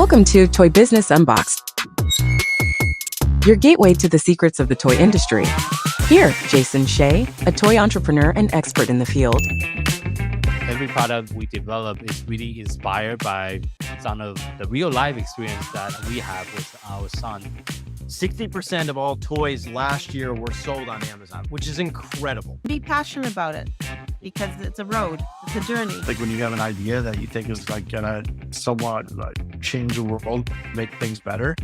Welcome to Toy Business Unboxed, your gateway to the secrets of the toy industry. Here, Jason Shea, a toy entrepreneur and expert in the field. Every product we develop is really inspired by some of the real life experience that we have with our son. 60% of all toys last year were sold on Amazon, which is incredible. Be passionate about it because it's a road, it's a journey. Like when you have an idea that you think is like gonna somewhat like change the world, make things better,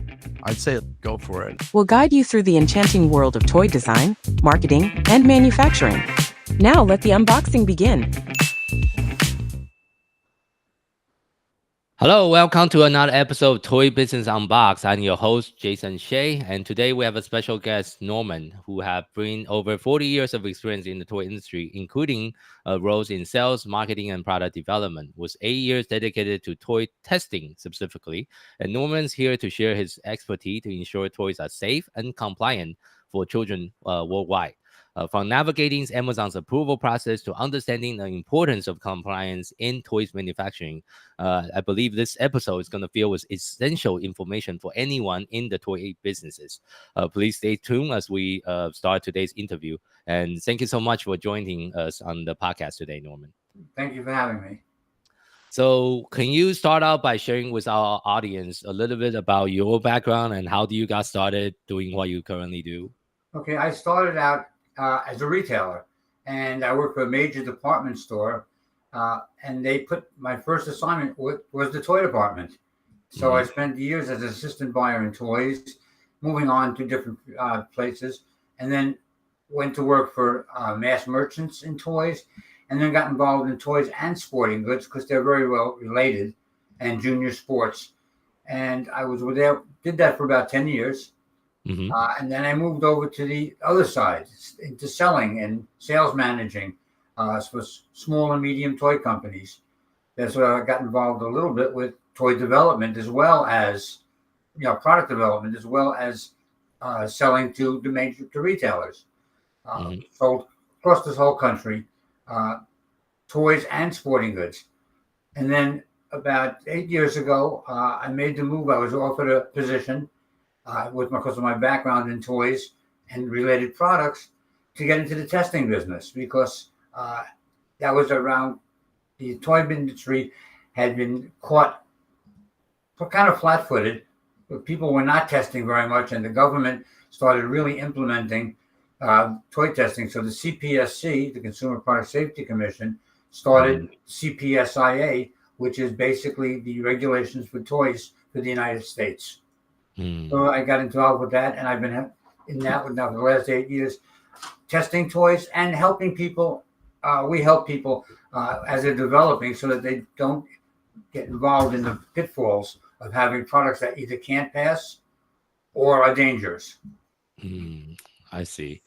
I'd say go for it. We'll guide you through the enchanting world of toy design, marketing, and manufacturing. Now let the unboxing begin. Hello, welcome to another episode of Toy Business Unboxed. I'm your host, Jason Shea, and today we have a special guest, Norman, who have bring over 40 years of experience in the toy industry, including roles in sales, marketing, and product development, with 8 years dedicated to toy testing specifically. And Norman's here to share his expertise to ensure toys are safe and compliant for children worldwide. From navigating Amazon's approval process to understanding the importance of compliance in toys manufacturing, I believe this episode is going to fill with essential information for anyone in the toy businesses. Please stay tuned as we start today's interview. And thank you so much for joining us on the podcast today, Norman. Thank you for having me. So can you start out by sharing with our audience a little bit about your background and how do you got started doing what you currently do? Okay, I started out as a retailer, and I worked for a major department store, and they put my first assignment was the toy department. So I spent years as an assistant buyer in toys, moving on to different places, and then went to work for mass merchants in toys, and then got involved in toys and sporting goods because they're very well related, and junior sports. And I was there, did that for about 10 years. And then I moved over to the other side, into selling and sales managing for small and medium toy companies. That's where I got involved a little bit with toy development, as well as product development, as well as selling to the major retailers. Sold across this whole country, toys and sporting goods. And then about 8 years ago, I made the move. I was offered a position because of my background in toys and related products, to get into the testing business, because that was around the toy industry had been caught kind of flat-footed. People were not testing very much, and the government started really implementing toy testing. So the CPSC, the Consumer Product Safety Commission, started CPSIA, which is basically the regulations for toys for the United States. So I got involved with that, and I've been in that now for the last 8 years, testing toys and helping people. We help people as they're developing so that they don't get involved in the pitfalls of having products that either can't pass or are dangerous. I see.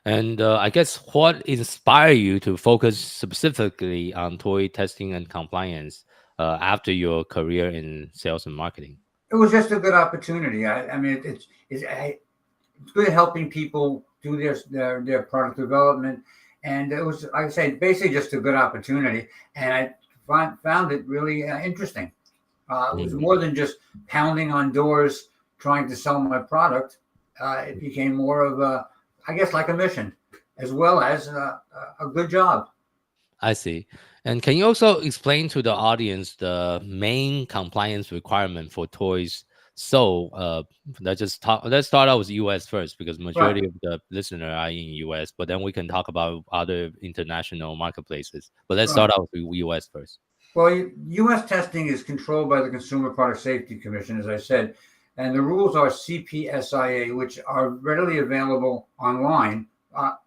And I guess what inspired you to focus specifically on toy testing and compliance after your career in sales and marketing? It was just a good opportunity. I mean, it's good helping people do their product development, and it was, like I say, basically just a good opportunity. And I found it really interesting. It was more than just pounding on doors trying to sell my product. It became more of like a mission, as well as a good job. I see. And can you also explain to the audience the main compliance requirement for toys? So let's start out with US first, because majority of the listeners are in US, but then we can talk about other international marketplaces. But let's start out with US first. Well, US testing is controlled by the Consumer Product Safety Commission, as I said, and the rules are CPSIA, which are readily available online,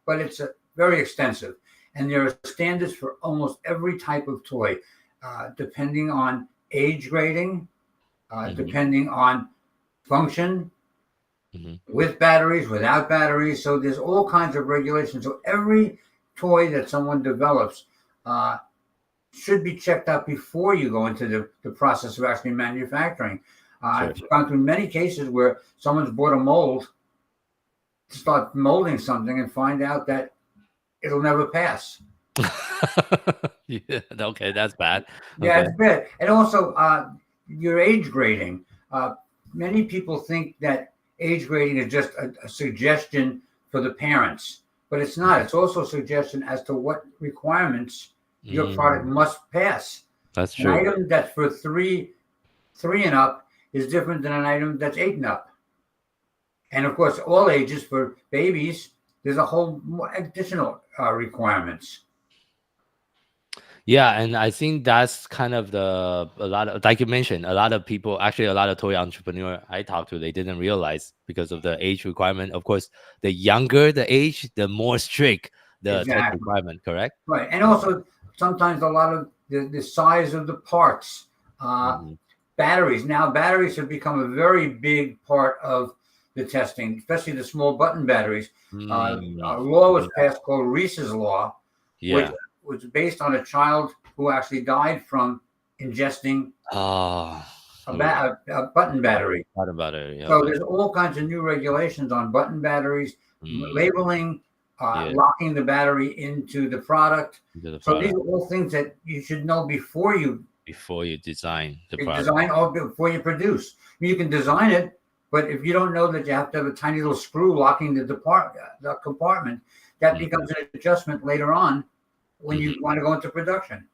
but it's very extensive. And there are standards for almost every type of toy, depending on age grading, depending on function, with batteries, without batteries. So there's all kinds of regulations. So every toy that someone develops should be checked out before you go into the process of actually manufacturing. I've gone through many cases where someone's bought a mold to start molding something and find out that it'll never pass. Yeah, okay, that's bad. Yeah, Okay. it's bad. And also your age grading. Many people think that age grading is just a suggestion for the parents, but it's not. It's also a suggestion as to what requirements your product must pass. That's An true. item that's for three and up is different than an item that's 8 and up. And of course, all ages for babies, there's a whole additional requirements. Yeah, and I think that's kind of a lot of, like you mentioned, a lot of people, actually a lot of toy entrepreneur I talked to, they didn't realize because of the age requirement. Of course, the younger the age, the more strict the test Exactly. requirement, correct? Right. And also sometimes a lot of the size of the parts, batteries. Now, batteries have become a very big part of the testing, especially the small button batteries. A law was passed called Reese's Law, which Yeah. was based on a child who actually died from ingesting Oh, a button battery. thought about it. Yeah. So there's all kinds of new regulations on button batteries, labeling, locking the battery into the product. Into the So these product are all things that you should know before you design the product. design or before you produce. You can design it, but if you don't know that you have to have a tiny little screw locking the compartment, that becomes an adjustment later on when you want to go into production.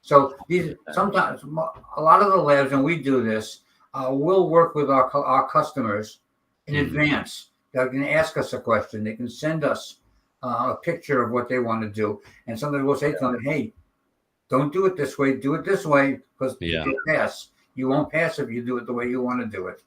So these sometimes a lot of the labs, and we do this, we'll work with our customers in advance. They can ask us a question. They can send us a picture of what they want to do, and sometimes we'll say to them, "Hey, don't do it this way. Do it this way because you pass. You won't pass if you do it the way you want to do it."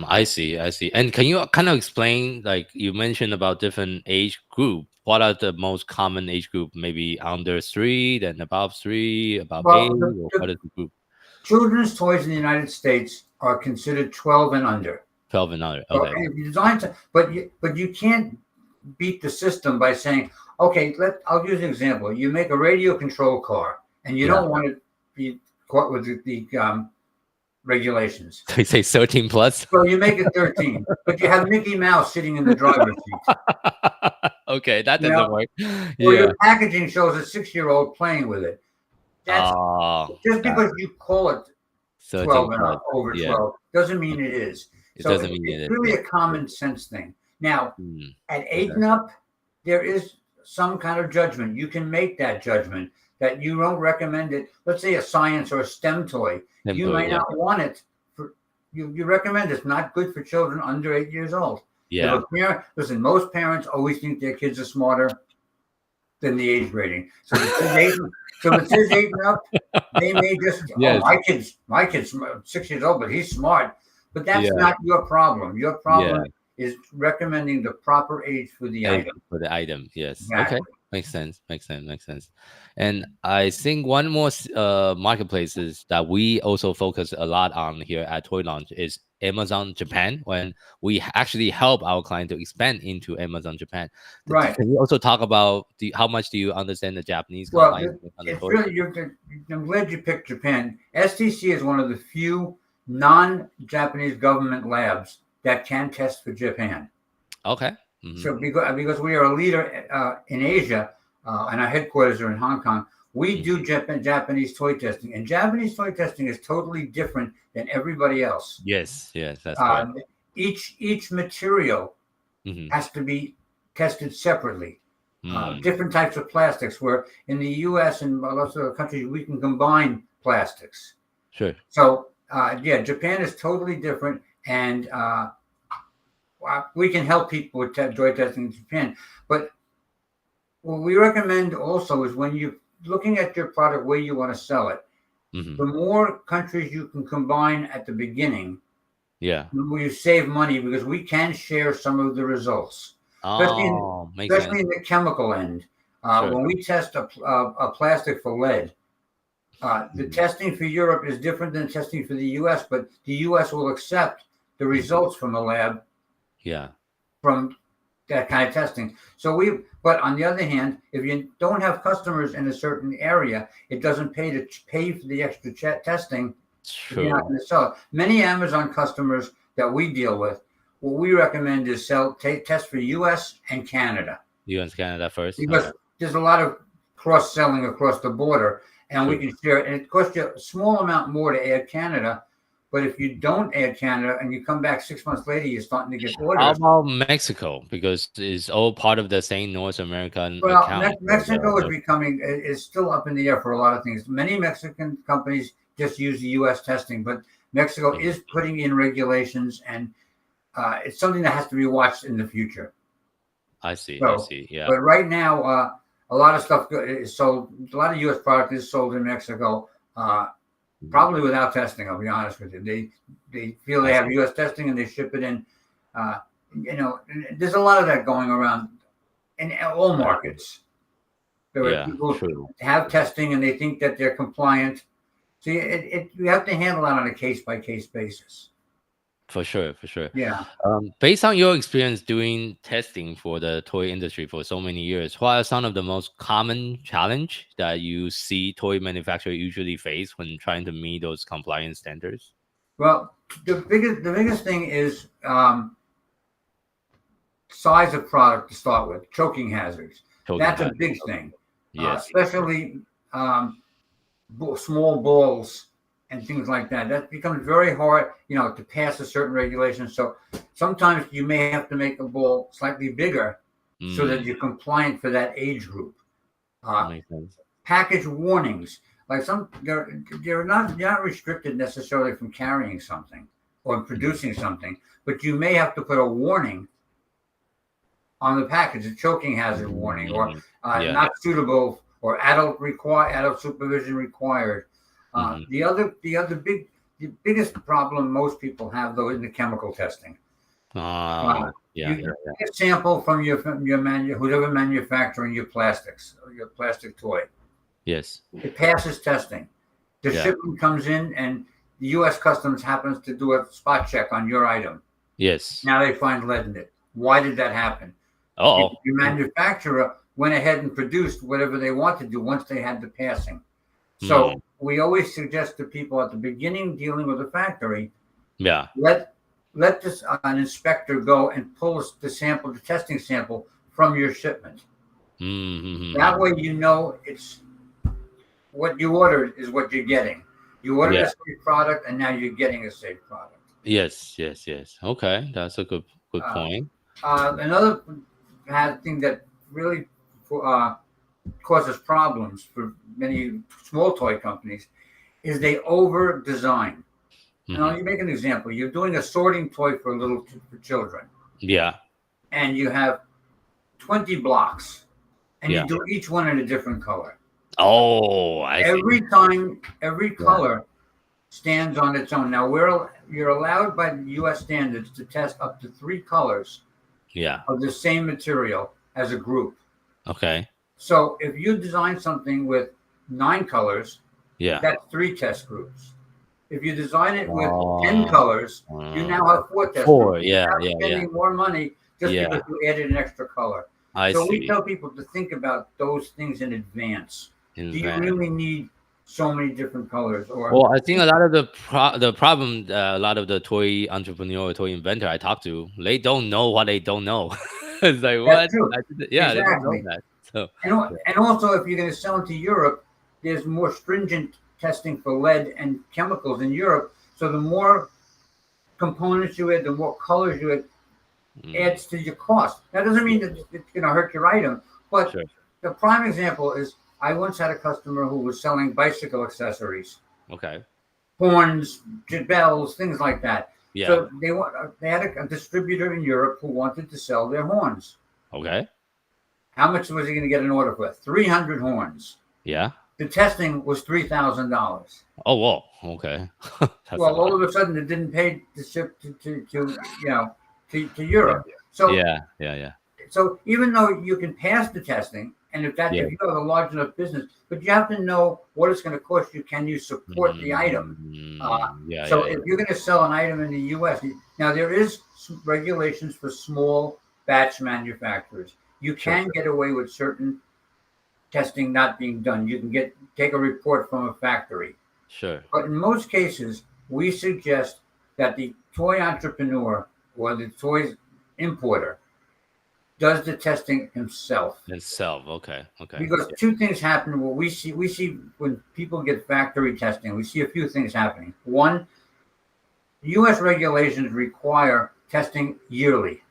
I see. And can you kind of explain, like you mentioned about different age group? What are the most common age group? Maybe under 3, then above 3, above 8, or what is the group? Children's toys in the United States are considered 12 and under. 12 and under. Okay. So, you design but you can't beat the system by saying, okay, I'll use an example. You make a radio control car, and you don't want to be caught with the regulations. They say 13 plus. So you make it 13, but you have Mickey Mouse sitting in the driver's seat. Okay, that doesn't work. Or your packaging shows a 6-year-old playing with it. That's just because you call it 12 and up, over 12 doesn't mean it is. It doesn't mean it is. It's really a common sense thing. Now, at 8 and up, there is some kind of judgment. You can make that judgment that you don't recommend it. Let's say a science or a STEM toy. You might not want it. You recommend it's not good for children under 8 years old. Yeah. Listen, most parents always think their kids are smarter than the age grading. So if it says 8 and up, they may just, my kid's 6 years old, but he's smart. But that's not your problem. Your problem is recommending the proper age for the item. For the item, yes. Exactly. Okay. Makes sense. And I think one more marketplaces that we also focus a lot on here at Toy Launch is Amazon Japan, when we actually help our client to expand into Amazon Japan. Right. Can you also talk about how much do you understand the Japanese? Well, it's really, I'm glad you picked Japan. STC is one of the few non-Japanese government labs that can test for Japan. Okay. So because we are a leader in Asia, and our headquarters are in Hong Kong, we do Japanese toy testing, and Japanese toy testing is totally different than everybody else. Yes, that's right. Each material has to be tested separately. Different types of plastics, where in the U.S. and lots of other countries we can combine plastics. Sure. So Japan is totally different, and we can help people with toy testing in Japan. But what we recommend also is when you're looking at your product, where you want to sell it, the more countries you can combine at the beginning, you save money, because we can share some of the results. Especially in the chemical end. When we test a plastic for lead, the testing for Europe is different than testing for the U.S., but the U.S. will accept the results from the lab from that kind of testing. But on the other hand, if you don't have customers in a certain area, it doesn't pay to pay for the extra testing. You're not going to sell it. Many Amazon customers that we deal with, what we recommend is test for U.S. and Canada. U.S. Canada first. Because there's a lot of cross-selling across the border, and we can share. And it costs you a small amount more to add Canada, But if you don't add Canada and you come back 6 months later, you're starting to get How orders. about Mexico? Because it's all part of the same North American Well, account. Mexico is still up in the air for a lot of things. Many Mexican companies just use the U.S. testing, but Mexico is putting in regulations, and it's something that has to be watched in the future. I see. Yeah. But right now, a lot of stuff is sold. A lot of U.S. product is sold in Mexico, probably without testing. I'll be honest with you. They feel they have U.S. testing and they ship it in. There's a lot of that going around in all markets. Where people have testing and they think that they're compliant. So you have to handle that on a case-by-case basis. For sure. Yeah. Based on your experience doing testing for the toy industry for so many years, what are some of the most common challenge that you see toy manufacturers usually face when trying to meet those compliance standards? Well, the biggest thing is size of product to start with, choking hazards. That's a big thing. Yes. Especially small balls and things like that. That becomes very hard, to pass a certain regulation. So sometimes you may have to make a ball slightly bigger so that you're compliant for that age group. Makes sense. Package warnings, like they're not restricted necessarily from carrying something or producing something, but you may have to put a warning on the package, a choking hazard warning, or not suitable, or adult supervision required. The biggest problem most people have, though, is the chemical testing. You get a sample from your whoever manufacturing your plastics or your plastic toy. Yes. It passes testing. The shipment comes in, and the U.S. Customs happens to do a spot check on your item. Yes. Now they find lead in it. Why did that happen? Oh. Your manufacturer went ahead and produced whatever they want to do once they had the passing. So we always suggest to people at the beginning dealing with a factory, let an inspector go and pull the testing sample from your shipment. That way it's what you ordered is what you're getting. You ordered a safe product, and now you're getting a safe product. Yes. Okay, that's a good point. Another thing that really causes problems for many small toy companies is they over design. Now, you make an example. You're doing a sorting toy for children. Yeah. And you have 20 blocks, and you do each one in a different color. Oh, every time, every color stands on its own. Now, you're allowed by the U.S. standards to test up to 3 colors of the same material as a group. Okay. So if you design something with 9 colors, that's 3 test groups. If you design it with 10 colors, you now have 4 test groups. You're spending more money just because you added an extra color. We tell people to think about those things in advance. Do you really need so many different colors? Well, I think a lot of the problem, a lot of the toy entrepreneur, toy inventor I talk to, they don't know what they don't know. It's like, what? Exactly. They don't know that. So, and also, if you're going to sell into Europe, there's more stringent testing for lead and chemicals in Europe. So the more components you add, the more colors you add, adds to your cost. That doesn't mean that it's going to hurt your item. But the prime example is I once had a customer who was selling bicycle accessories. Okay. Horns, bells, things like that. Yeah. So they had a distributor in Europe who wanted to sell their horns. Okay. How much was he going to get an order for? 300 horns. Yeah. The testing was $3,000. Oh, whoa. Okay. Well, all of a sudden it didn't pay to ship to Europe. So yeah. So even though you can pass the testing, and if you have a large enough business, but you have to know what it's going to cost you. Can you support the item? If you're going to sell an item in the U.S., now there is some regulations for small batch manufacturers. You can get away with certain testing not being done. You can take a report from a factory. Sure. But in most cases, we suggest that the toy entrepreneur or the toy importer does the testing himself. Okay. Because 2 things happen. What we see when people get factory testing, we see a few things happening. One, U.S. regulations require testing yearly.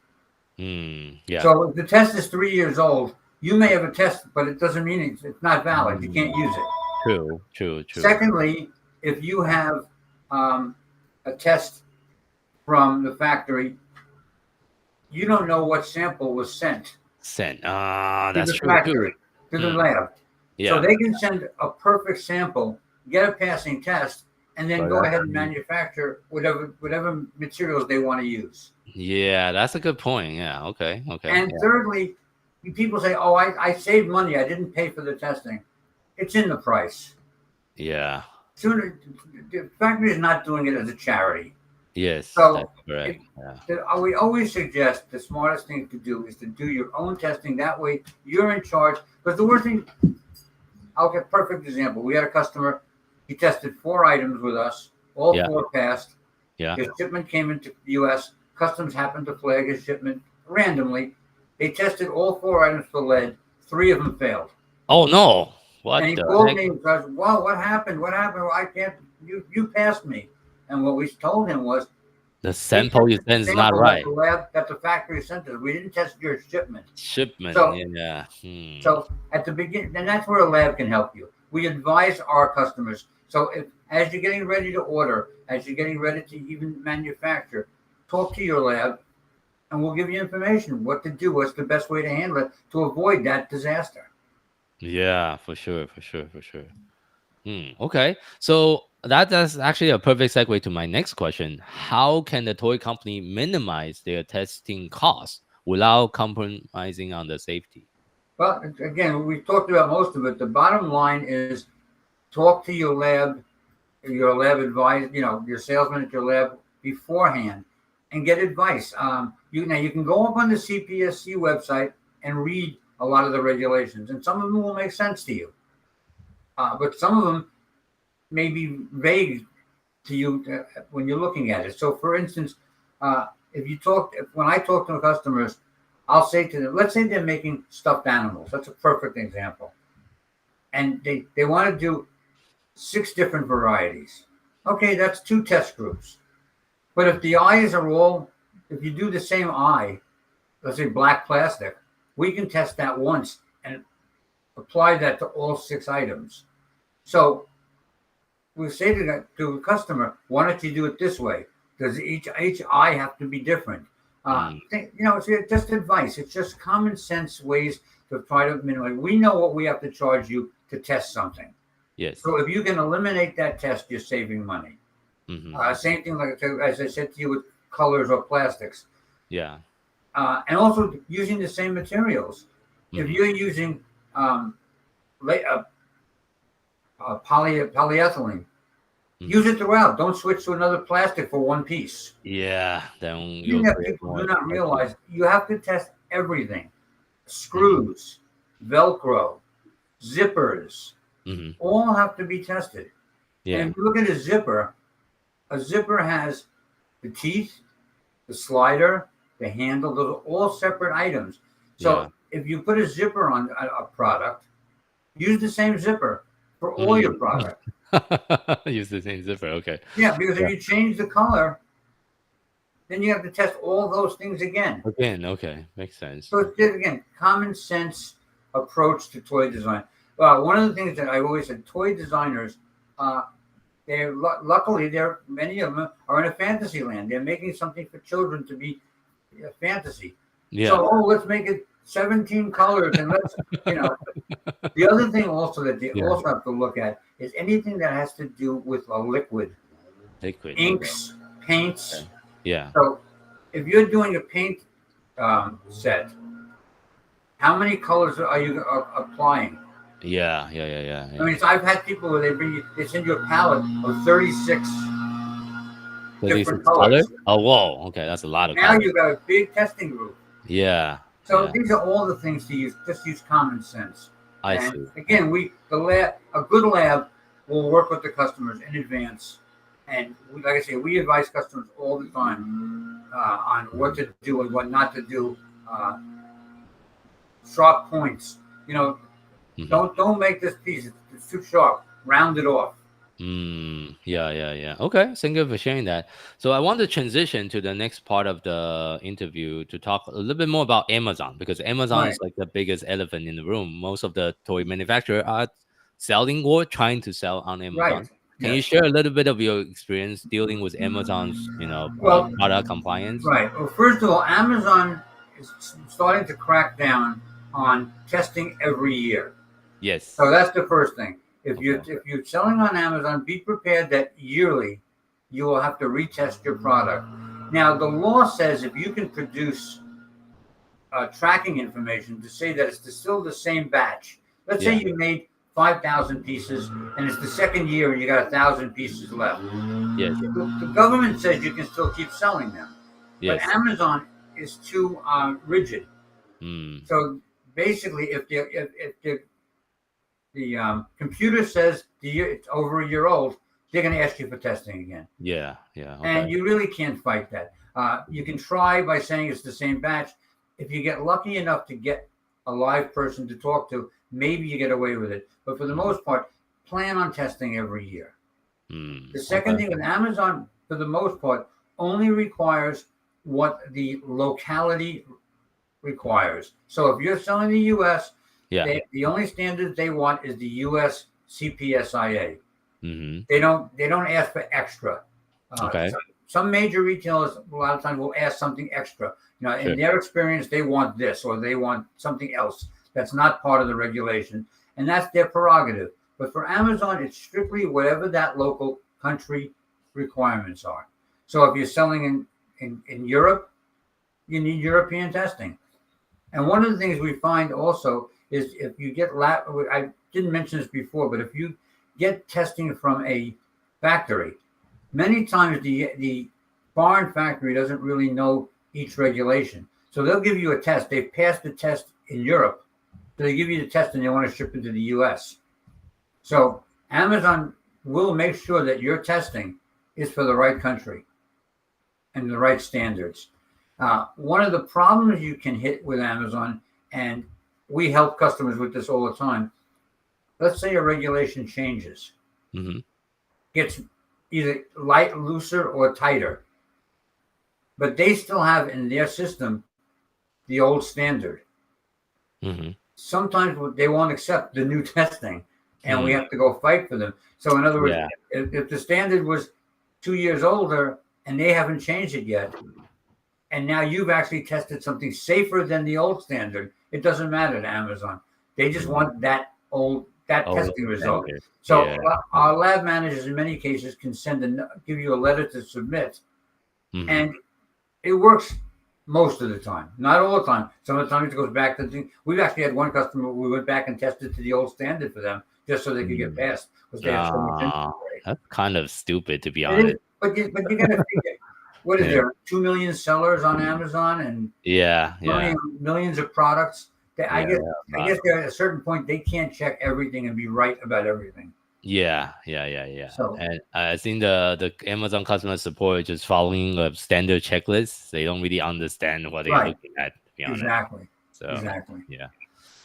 Yeah. So if the test is 3 years old, you may have a test, but it doesn't mean it's not valid. You can't use it. True. Secondly, if you have a test from the factory, you don't know what sample was sent Sent. to That's the true factory, too. to the lab. Yeah. So they can send a perfect sample, get a passing test, and then But go that's- ahead and manufacture whatever materials they want to use. Yeah, that's a good point. Yeah. Okay. And thirdly, people say, "Oh, I saved money. I didn't pay for the testing." It's in the price. Yeah. Sooner, the factory is not doing it as a charity. Yes. So That's correct. Yeah. we always suggest the smartest thing to do is to do your own testing. That way, you're in charge. Because the worst thing, I'll get a perfect example. We had a customer. He tested 4 items with us. All Yeah. 4 passed. Yeah. His shipment came into the U.S. Customs happened to flag his shipment randomly. They tested all 4 items for lead. 3 of them failed. Oh no! What And he the called heck? me and says, "Well, what happened? What happened? Well, I can't. You passed me." And what we told him was, The sample you sent is not sample right. that the factory sent us. We didn't test your shipment. Shipment. So- Yeah. So at the beginning, and that's where a lab can help you. We advise our customers. So as you're getting ready to order, as you're getting ready to even manufacture, talk to your lab, and we'll give you information what to do, what's the best way to handle it to avoid that disaster. Yeah, for sure. Okay, so that's actually a perfect segue to my next question. How can the toy company minimize their testing costs without compromising on the safety? Well, again, we talked about most of it. The bottom line is talk to your lab advisor, your salesman at your lab beforehand, and get advice. You can go up on the CPSC website and read a lot of the regulations, and some of them will make sense to you, but some of them may be vague to you when you're looking at it. So, for instance, when I talk to customers, I'll say to them, let's say they're making stuffed animals. That's a perfect example, and they want to do 6 different varieties. Okay, that's 2 test groups. But if the eyes if you do the same eye, let's say black plastic, we can test that once and apply that to all 6 items. So we say to the customer, why don't you do it this way? Does each eye have to be different? It's just advice. It's just common sense ways to try to minimize. We know what we have to charge you to test something. Yes. So if you can eliminate that test, you're saving money. Same thing, like as I said to you, with colors or plastics. Yeah. And also using the same materials. If you're using polyethylene, use it throughout. Don't switch to another plastic for one piece. Yeah. Then You have people do not realize you have to test everything. Screws, Velcro, zippers, all have to be tested. Yeah. And if you look at a zipper has the teeth, the slider, the handle. Those are all separate items. So if you put a zipper on a product, use the same zipper for all your product. Use the same zipper. Okay. Yeah, because if you change the color, then you have to test all those things again. Okay. Makes sense. So it's again, common sense approach to toy design. One of the things that I always said, toy designers, luckily many of them are in a fantasy land. They're making something for children to be a fantasy. Yeah. So let's make it 17 colors, and let's The other thing also that they also have to look at is anything that has to do with a liquid, inks, paints. Yeah. So if you're doing a paint set, how many colors are you applying? Yeah. I mean, so I've had people where they send you a palette of 36 different colors. Oh, whoa. Okay, that's a lot of Now colors. you've got a big testing group. Yeah. So these are all the things to use. Just use common sense. I And see. again, a good lab will work with the customers in advance. And like I say, we advise customers all the time on what to do and what not to do. Sharp points. Don't make this piece. It's too sharp. Round it off. Yeah. Okay, thank you for sharing that. So I want to transition to the next part of the interview to talk a little bit more about Amazon, because Amazon Right, is like the biggest elephant in the room. Most of the toy manufacturers are selling or trying to sell on right. Amazon. Can you Yes. share a little bit of your experience dealing with Amazon's, Well, product compliance? right. Well, first of all, Amazon is starting to crack down on testing every year. So Yes. that's the first thing. Okay. If you're selling on Amazon, be prepared that yearly you will have to retest your product. Now, the law says if you can produce tracking information to say that it's still the same batch. Let's say Yeah. you made 5,000 pieces and it's the second year and you got 1,000 pieces left. Yes. The government says you can still keep selling them, but Yes. Amazon is too rigid. Mm. So basically, if the computer says it's over a year old, they're going to ask you for testing again, Yeah. Yeah. and Okay. you really can't fight that. You can try by saying it's the same batch. If you get lucky enough to get a live person to talk to, maybe you get away with it. But for the most part, plan on testing every year. The second Okay. thing with Amazon, for the most part, only requires what the locality requires. So if you're selling the U.S., Yeah. the only standards they want is the U.S. CPSIA. Mm-hmm. They don't ask for extra. Okay. Some major retailers a lot of times will ask something extra. Sure. In their experience, they want this or they want something else that's not part of the regulation, and that's their prerogative. But for Amazon, it's strictly whatever that local country requirements are. So if you're selling in Europe, you need European testing. And one of the things we find also is if you get I didn't mention this before, but if you get testing from a factory, many times the foreign factory doesn't really know each regulation. So they'll give you a test. They've passed the test in Europe. So they give you the test and they want to ship it to the US. So Amazon will make sure that your testing is for the right country and the right standards. One of the problems you can hit with Amazon, and we help customers with this all the time. Let's say a regulation changes, Mm-hmm. gets either looser or tighter, but they still have in their system the old standard. Mm-hmm. Sometimes they won't accept the new testing, and we Mm. have to go fight for them. So, in other words, Yeah. if the standard was 2 years older and they haven't changed it yet, and now you've actually tested something safer than the old standard, it doesn't matter to Amazon. They just want that Oh, testing result. standard. So Yeah. our lab managers in many cases can give you a letter to submit, Mhm. and it works most of the time, not all the time. Some of the time it goes back to the thing. We've actually had one customer we went back and tested to the old standard for them just so they could get passed because they have so much inventory. That's kind of stupid, to be It is, honest. but you got to figure. What is Yeah. there? 2 million sellers on Amazon and Yeah. Yeah. millions of products. I Yeah, guess yeah, I guess they're at a certain point they can't check everything and be right about everything. Yeah. So And I think the Amazon customer support is just following a standard checklist. They don't really understand what they're right, looking at, to be honest. exactly, So exactly. yeah.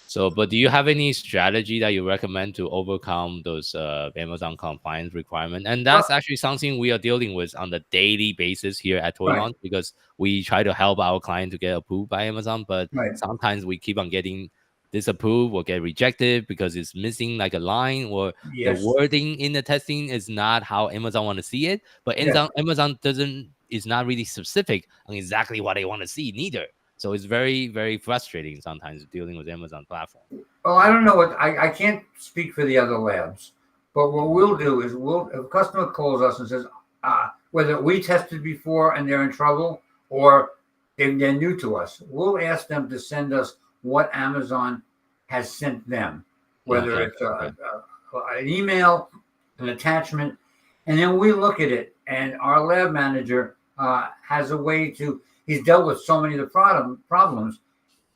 So, but do you have any strategy that you recommend to overcome those Amazon compliance requirement? And that's actually something we are dealing with on the daily basis here at Toy Right, Launch, because we try to help our client to get approved by Amazon, but right. sometimes we keep on getting disapproved or get rejected because it's missing like a line, or the Yes, wording in the testing is not how Amazon want to see it. But yes. Amazon is not really specific on exactly what they want to see neither. So it's very, very frustrating sometimes dealing with Amazon platform. Well, I don't know what I can't speak for the other labs, but what we'll do is if a customer calls us and says whether we tested before and they're in trouble or they're new to us, we'll ask them to send us what Amazon has sent them, whether Okay. it's an email, an attachment, and then we look at it. And our lab manager has a way to. He's dealt with so many of the problems.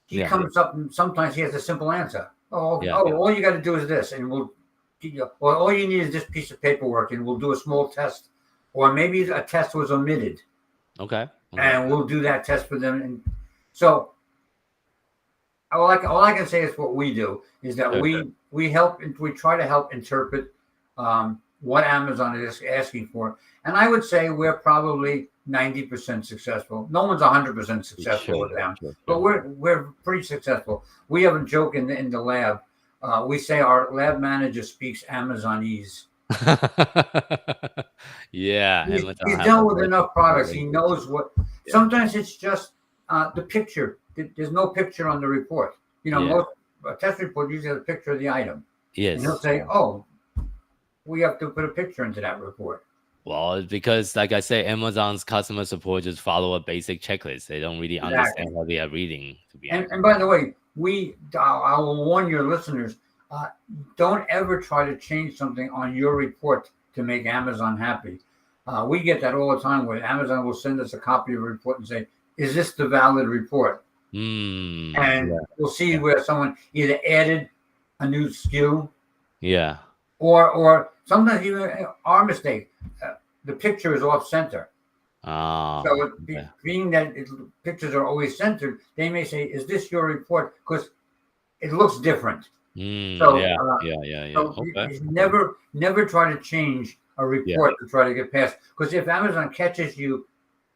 He comes up and sometimes he has a simple answer. All you got to do is this, and or all you need is this piece of paperwork, and we'll do a small test, or maybe a test was omitted, Okay. and we'll do that test for them. And so, all I can say is what we do is that we try to help interpret what Amazon is asking for. And I would say we're probably 90% successful. No one's 100% successful with them, but we're pretty successful. We have a joke in the lab. We say our lab manager speaks Amazonese. Yeah, He's Amazon have dealt a with very enough products. He language. knows what. Sometimes it's just the picture. There's no picture on the report. You know, Yeah. most a test report usually has a picture of the item, and he'll Yes. say, "Oh, we have to put a picture into that report." Well, it's because, like I say, Amazon's customer support just follow a basic checklist. They don't really Exactly. understand what they are reading, to be honest. And by the way, I will warn your listeners: don't ever try to change something on your report to make Amazon happy. We get that all the time where Amazon will send us a copy of a report and say, "Is this the valid report?" And Yeah. we'll see where someone either added a new SKU Yeah. or sometimes even our mistake. The picture is off center. Oh, So okay. being that pictures are always centered, they may say, "Is this your report?" Because it looks different. So, Yeah. So Okay. you never try to change a report to try to get past. Because if Amazon catches you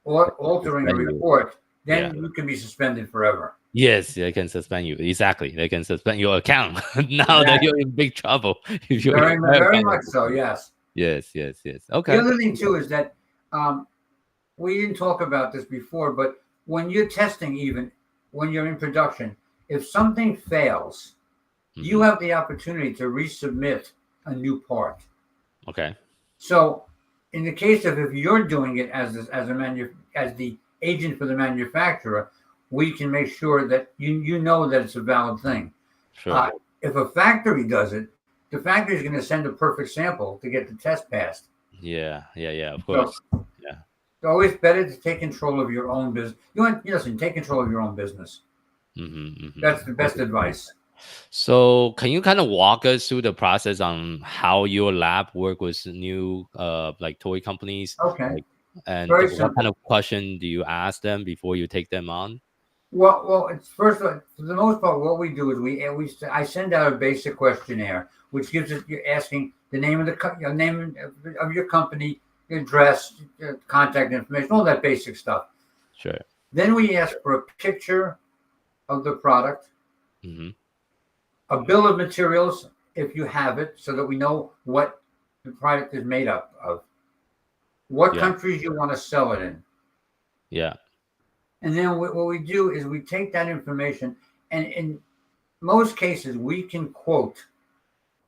altering a Suspend you. report, then you can be suspended forever. Yes, they can suspend you. Exactly. They can suspend your account. Now that you're in big trouble. If you're Very much so. Yes. Yes. The Okay. other thing too is that we didn't talk about this before, but when you're testing, even when you're in production, if something fails, you have the opportunity to resubmit a new part. Okay. So, in the case of if you're doing it as the agent for the manufacturer, we can make sure that you know that it's a valid thing. Sure. If a factory does it, the factory is going to send a perfect sample to get the test passed. Yeah. Of course. It's always better to take control of your own business. Listen, take control of your own business. That's the best advice. So, can you kind of walk us through the process on how your lab work with new like toy companies? Okay. Like, and Very what simple. kind of question do you ask them before you take them on? Well, it's first for the most part, what we do is I send out a basic questionnaire, which gives us you're asking the name of the name of your company, your address, your contact information, all that basic stuff. Sure. Then we ask for a picture of the product, a bill of materials if you have it, so that we know what the product is made up of, what countries you want to sell it in. Yeah. And then what we do is we take that information, and in most cases, we can quote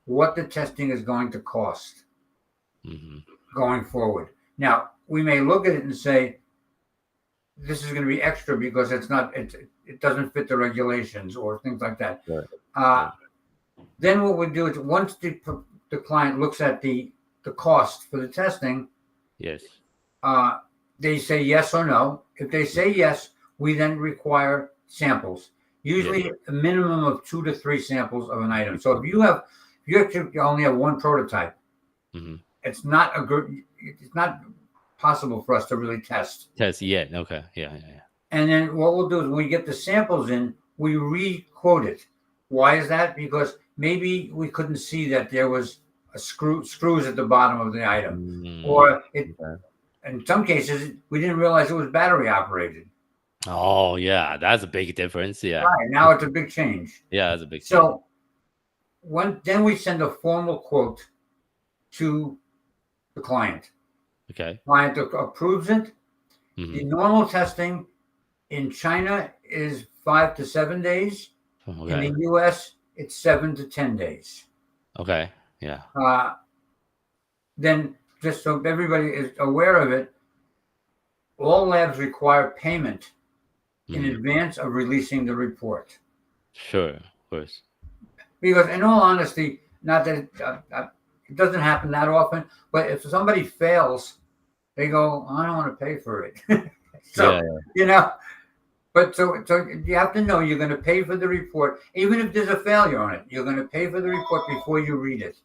what the testing is going to cost going forward. Now, we may look at it and say, this is going to be extra because it doesn't fit the regulations or things like that. Right. Then what we do is once the client looks at the cost for the testing, Yes. they say yes or no. If they say yes, we then require samples, usually a minimum of 2 to 3 samples of an item. So if you only have one prototype, it's not possible for us to really test. Yeah. Okay. Yeah. And then what we'll do is when we get the samples in, we re-quote it. Why is that? Because maybe we couldn't see that there was screws at the bottom of the item, or in some cases we didn't realize it was battery operated. Oh yeah, that's a big difference. Yeah. Right, now it's a big change. Yeah, that's a big change. So then we send a formal quote to the client. Okay. Client approves it. The normal testing in China is 5 to 7 days. Okay. In the US, it's 7 to 10 days. Okay. Yeah. Then, just so everybody is aware of it, all labs require payment in advance of releasing the report. Sure, of course. Because, in all honesty, not that it doesn't happen that often, but if somebody fails, they go, I don't want to pay for it. So, but so you have to know you're going to pay for the report, even if there's a failure on it. You're going to pay for the report before you read it.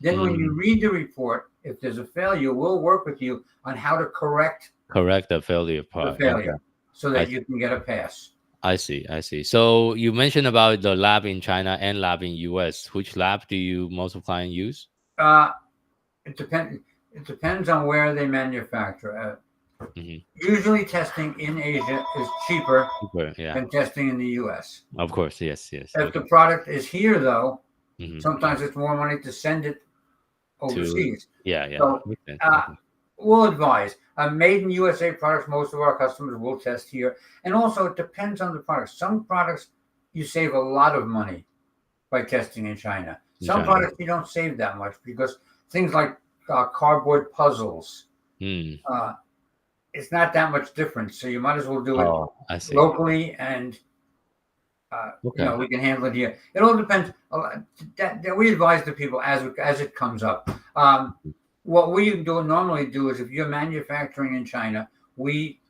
Then when you read the report, if there's a failure, we'll work with you on how to correct the failure part. The failure, so that you can get a pass. I see. So you mentioned about the lab in China and lab in US. Which lab do you most of clients use? it depends. It depends on where they manufacture. Mhm. Usually, testing in Asia is cheaper Super, yeah. than testing in the U.S. Of course, yes. If Okay. the product is here, though, Mhm. sometimes it's more money to send it To overseas. yeah. So, Makes sense. we'll advise. Made in USA products, most of our customers will test here. And also, it depends on the product. Some products, you save a lot of money by testing in China. In Some China. products, you don't save that much because things like cardboard puzzles, Mm. it's not that much difference. So you might as well do it Oh, I see. locally and Okay. we can handle it here. It all depends. That we advise the people as it comes up. What we normally do is if you're manufacturing in China, we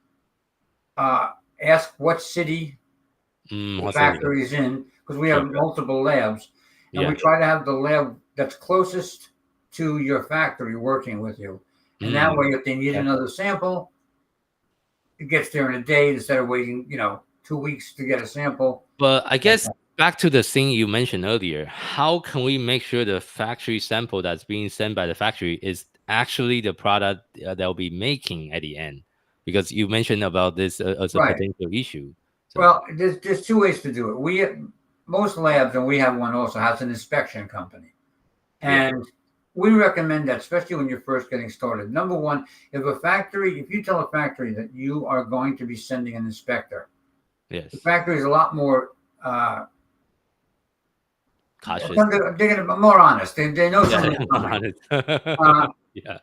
ask what city the I'll say factory is in because we have Okay. multiple labs, and we Yeah. try to have the lab that's closest to your factory working with you. And that way, if they need Okay. another sample, it gets there in a day instead of waiting, 2 weeks to get a sample. But I guess back to the thing you mentioned earlier, how can we make sure the factory sample that's being sent by the factory is actually the product they'll be making at the end? Because you mentioned about this as a Right. potential issue. So, Well, there's two ways to do it. Most labs, and we have one also, has an inspection company, Yeah. and we recommend that, especially when you're first getting started. Number one, if you tell a factory that you are going to be sending an inspector, yes. the factory is a lot more Cautious. they're going to be more honest. They know something's coming. Yeah.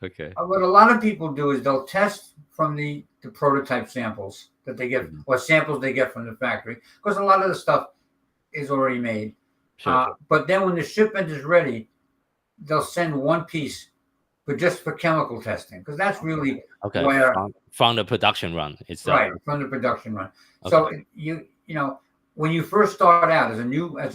Okay. What a lot of people do is they'll test from the prototype samples that they get, or samples they get from the factory, because a lot of the stuff is already made. Sure. But then when the shipment is ready, they'll send one piece, but just for chemical testing, because that's really Okay. where From the production run itself. right from the production run. Okay. So when you first start out as a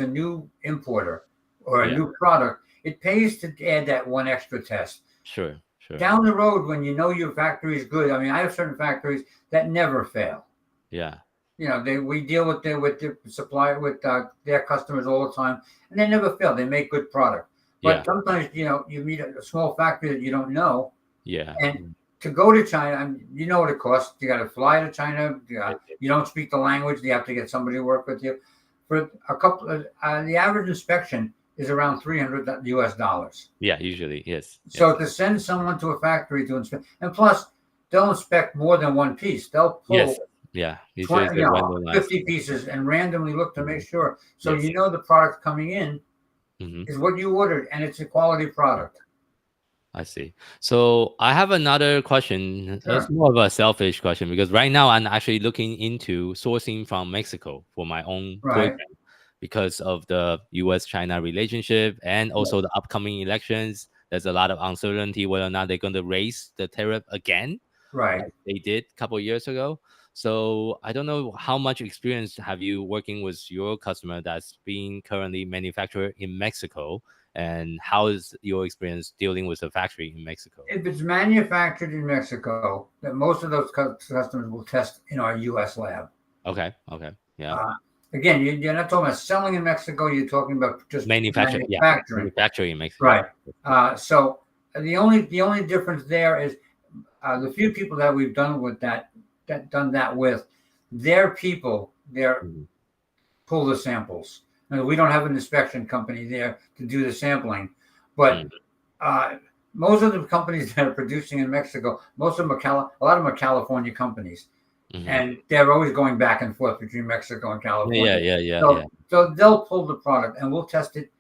new importer or a new product, it pays to add that one extra test. Sure. Down the road, when you know your factory is good, I mean, I have certain factories that never fail. Yeah. We deal with the supplier, with their customers all the time, and they never fail. They make good product. But sometimes, you meet a small factory that you don't know. Yeah. And to go to China, you know what it costs. You got to fly to China. You don't speak the language. You have to get somebody to work with you. For a couple, the average inspection is around $300. Yeah, usually, yes. So to send someone to a factory to inspect, and plus they'll inspect more than one piece. They'll pull 50 pieces and randomly look to make sure. So the product coming in is what you ordered, and it's a quality product. I see. So I have another question. Sure. It's more of a selfish question because right now I'm actually looking into sourcing from Mexico for my own toy brand because of the U.S.-China relationship and also the upcoming elections. There's a lot of uncertainty whether or not they're going to raise the tariff again. Right. Like they did a couple of years ago. So I don't know how much experience have you working with your customer that's being currently manufactured in Mexico, and how is your experience dealing with a factory in Mexico? If it's manufactured in Mexico, then most of those customers will test in our U.S. lab. Okay. Yeah. Again, you're not talking about selling in Mexico. You're talking about just manufacturing. Manufacturing in Mexico. Right. So the only difference there is the few people that we've done with, their people pull the samples. Now, we don't have an inspection company there to do the sampling, but most of the companies that are producing in Mexico, a lot of them are California companies. And they're always going back and forth between Mexico and California. Yeah. So they'll pull the product and we'll test it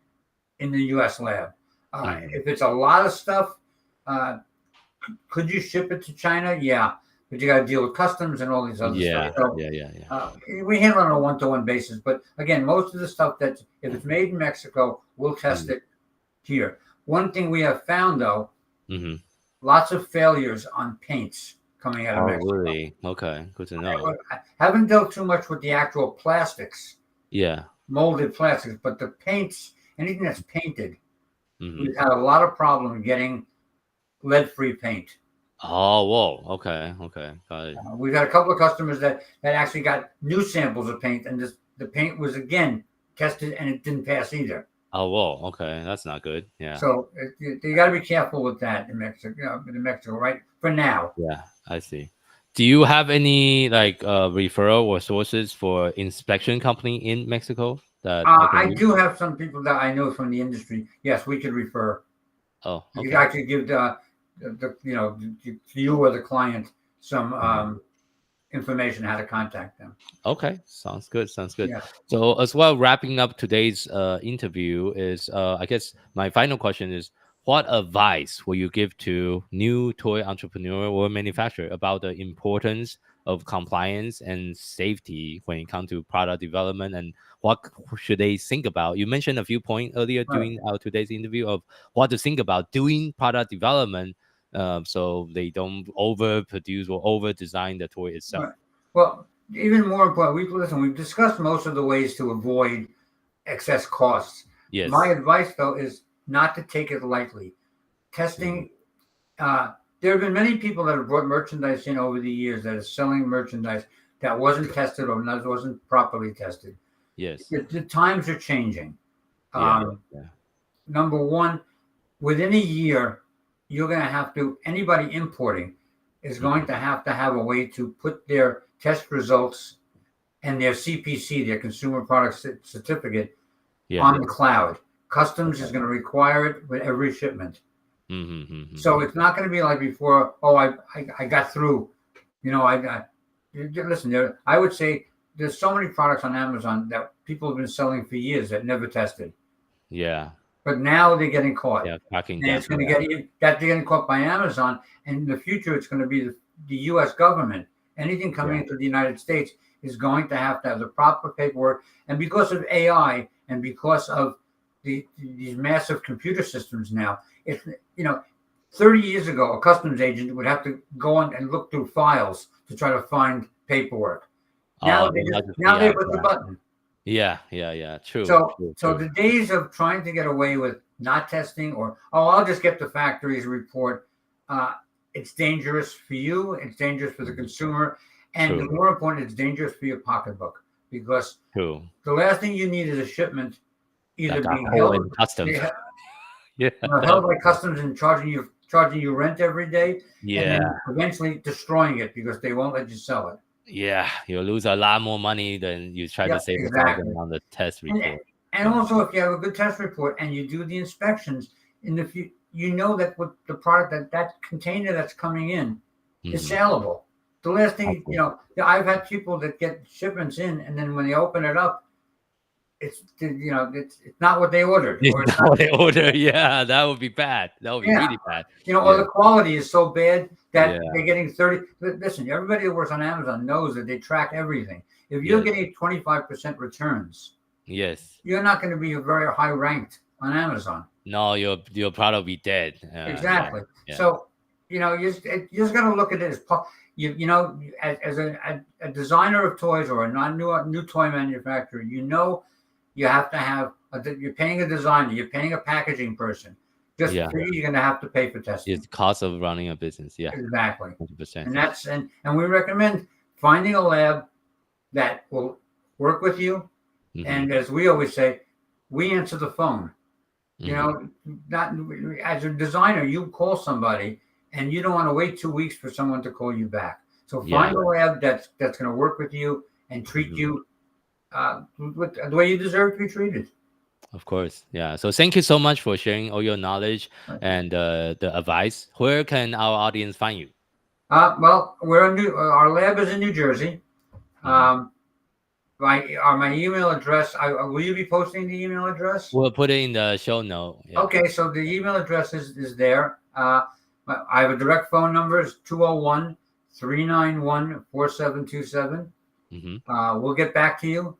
in the U.S. lab. If it's a lot of stuff, could you ship it to China? Yeah, but you got to deal with customs and all these other stuff. So, we handle it on a one-to-one basis. But again, most of the stuff if it's made in Mexico, we'll test it here. One thing we have found, though, lots of failures on paints coming out of Mexico. Really? Okay, good to know. I haven't dealt too much with the actual plastics. Yeah. Molded plastics, but the paints, anything that's painted, we've had a lot of problem getting lead-free paint. Oh, whoa. Okay. Got it. We've had a couple of customers that actually got new samples of paint, and the paint was again tested, and it didn't pass either. Oh, whoa. Okay, that's not good. Yeah. So you got to be careful with that in Mexico, in Mexico, right? For now. Yeah, I see. Do you have any like referral or sources for inspection company in Mexico that I can I use? do have some people that I know from the industry. Yes, we could refer. Oh, You okay. actually give the you or the client some information how to contact them. Okay, sounds good. Sounds good. Yeah. So as well, wrapping up today's interview is, I guess my final question is, what advice will you give to new toy entrepreneur or manufacturer about the importance of compliance and safety when it comes to product development, and what should they think about? You mentioned a few points earlier Right. during our today's interview of what to think about doing product development, so they don't overproduce or over design the toy itself. Right. Well, even more important, we've discussed most of the ways to avoid excess costs. Yes. My advice, though, is not to take it lightly. Testing. There have been many people that have brought merchandise in over the years that are selling merchandise that wasn't tested or wasn't properly tested. Yes. The times are changing. Yeah. Number one, within a year, you're going to have to, anybody importing is going to have a way to put their test results and their CPC, their consumer product certificate, on the cloud. Customs is going to require it with every shipment. So it's not going to be like before. Oh, I got through. Listen. I would say there's so many products on Amazon that people have been selling for years that never tested. Yeah. But now they're getting caught. Yeah, tracking and it's going to they're getting caught by Amazon. And in the future, it's going to be the U.S. government. Anything coming into the United States is going to have the proper paperwork. And because of AI and because of these massive computer systems now, it's 30 years ago, a customs agent would have to go on and look through files to try to find paperwork. Now they put the button. Yeah. True. So the days of trying to get away with not testing or, I'll just get the factory's report, it's dangerous for you, it's dangerous for the consumer, and the more important, it's dangerous for your pocketbook, because the last thing you need is a shipment either being held in customs. Held by customs and charging you rent every day, and then eventually destroying it because they won't let you sell it. Yeah, you'll lose a lot more money than you try to save on the test report. And also, if you have a good test report and you do the inspections in the future, you know that with the product that container that's coming in is saleable. The last thing, I've had people that get shipments in, and then when they open it up, it's not what they ordered. It's not what they ordered. Yeah, that would be bad. That would be really bad. Or the quality is so bad that they're getting 30. Listen, everybody that works on Amazon knows that they track everything. If you're getting 25% returns, you're not going to be very high ranked on Amazon. No, your product will be dead. Exactly. Yeah. So, you just got to look at it as as a designer of toys or a new toy manufacturer, you have to have you're paying a designer, you're paying a packaging person. Just you're going to have to pay for testing. It's the cost of running a business. Yeah, exactly. 100%. And that's and we recommend finding a lab that will work with you. And as we always say, we answer the phone. Not as a designer, you call somebody and you don't want to wait 2 weeks for someone to call you back. So find a lab that's going to work with you and treat you with the way you deserve to be treated. Of course. Yeah. So thank you so much for sharing all your knowledge and the advice. Where can our audience find you? Well, our lab is in New Jersey. My email address, will you be posting the email address? We'll put it in the show note. Yeah. Okay, so the email address is there. I have a direct phone number, is 201-391-4727. We'll get back to you.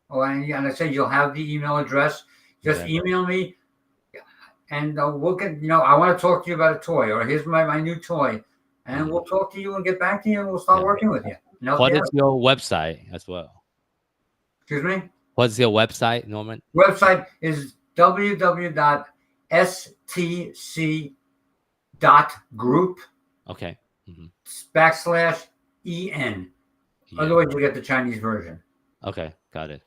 And I say you'll have the email address. Just email me, and we'll get. I want to talk to you about a toy, or here's my new toy, and we'll talk to you and get back to you, and we'll start working with you. What is your website as well? Excuse me? What's your website, Norman? Website is www.stc.group. Okay. /EN. Otherwise, you get the Chinese version. Okay. Got it.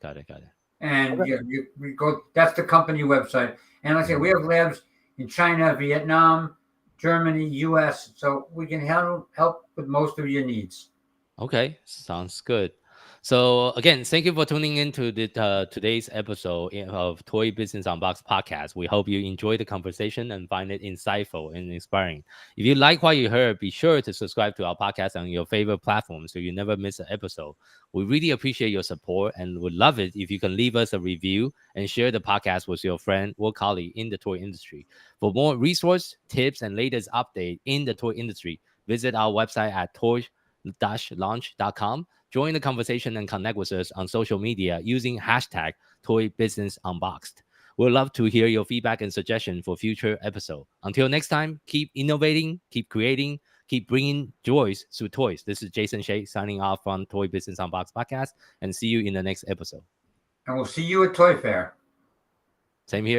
And we go. That's the company website. And like I said, we have labs in China, Vietnam, Germany, U.S. So we can help with most of your needs. Okay, sounds good. So again, thank you for tuning in to today's episode of Toy Business Unboxed podcast. We hope you enjoy the conversation and find it insightful and inspiring. If you like what you heard, be sure to subscribe to our podcast on your favorite platform so you never miss an episode. We really appreciate your support and would love it if you can leave us a review and share the podcast with your friend or colleague in the toy industry. For more resource, tips, and latest update in the toy industry, visit our website at toy-launch.com. Join the conversation and connect with us on social media using hashtag Toy Business Unboxed. We'd love to hear your feedback and suggestion for future episode. Until next time, keep innovating, keep creating, keep bringing joys through toys. This is Jason Shea signing off from Toy Business Unboxed podcast, and see you in the next episode. And we'll see you at Toy Fair. Same here.